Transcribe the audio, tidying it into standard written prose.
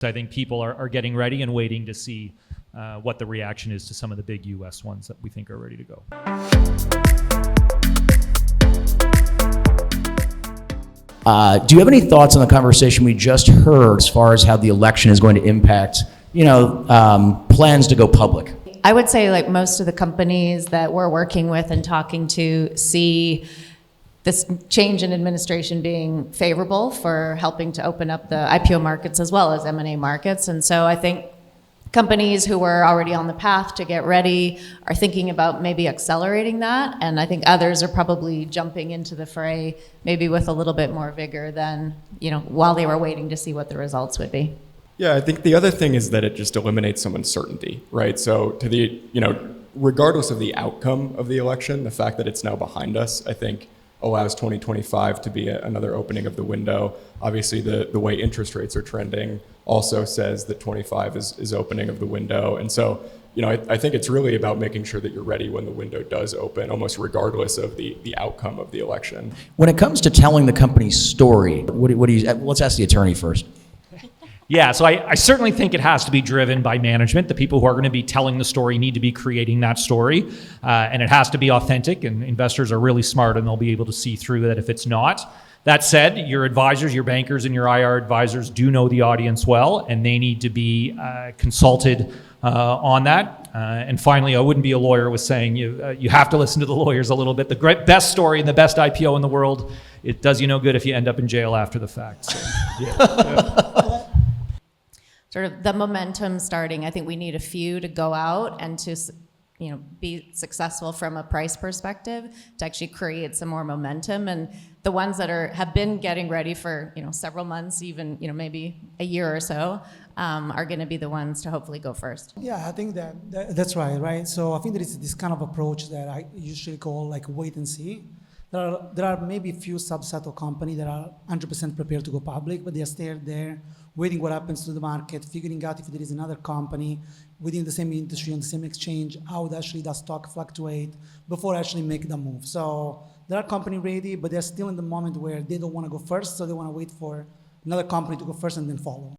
I think people are getting ready and waiting to see what the reaction is to some of the big US ones that we think are ready to go. Do you have any thoughts on the conversation we just heard as far as how the election is going to impact, plans to go public? I would say like most of the companies that we're working with and talking to see this change in administration being favorable for helping to open up the IPO markets as well as M&A markets. And so I think companies who were already on the path to get ready are thinking about maybe accelerating that. And I think others are probably jumping into the fray maybe with a little bit more vigor than, while they were waiting to see what the results would be. Yeah, I think the other thing is that it just eliminates some uncertainty, right? So regardless of the outcome of the election, the fact that it's now behind us, I think allows 2025 to be another opening of the window. Obviously, the way interest rates are trending also says that 25 is opening of the window. And so, I think it's really about making sure that you're ready when the window does open, almost regardless of the outcome of the election. When it comes to telling the company's story, let's ask the attorney first. Yeah, so I certainly think it has to be driven by management. The people who are going to be telling the story need to be creating that story, and it has to be authentic, and investors are really smart and they'll be able to see through that if it's not. That said, your advisors, your bankers, and your IR advisors do know the audience well, and they need to be consulted on that. And finally, I wouldn't be a lawyer with saying you have to listen to the lawyers a little bit. The best story and the best IPO in the world, it does you no good if you end up in jail after the fact. So, yeah. Sort of the momentum starting. I think we need a few to go out and to be successful from a price perspective to actually create some more momentum. And the ones that have been getting ready for several months, even maybe a year or so, are going to be the ones to hopefully go first. Yeah, I think that's right. So I think there is this kind of approach that I usually call like wait and see. There are maybe a few subset of companies that are 100% prepared to go public, but they are still there waiting what happens to the market, figuring out if there is another company within the same industry on the same exchange, how actually does stock fluctuate before actually make the move. So there are companies ready, but they're still in the moment where they don't want to go first, so they want to wait for another company to go first and then follow.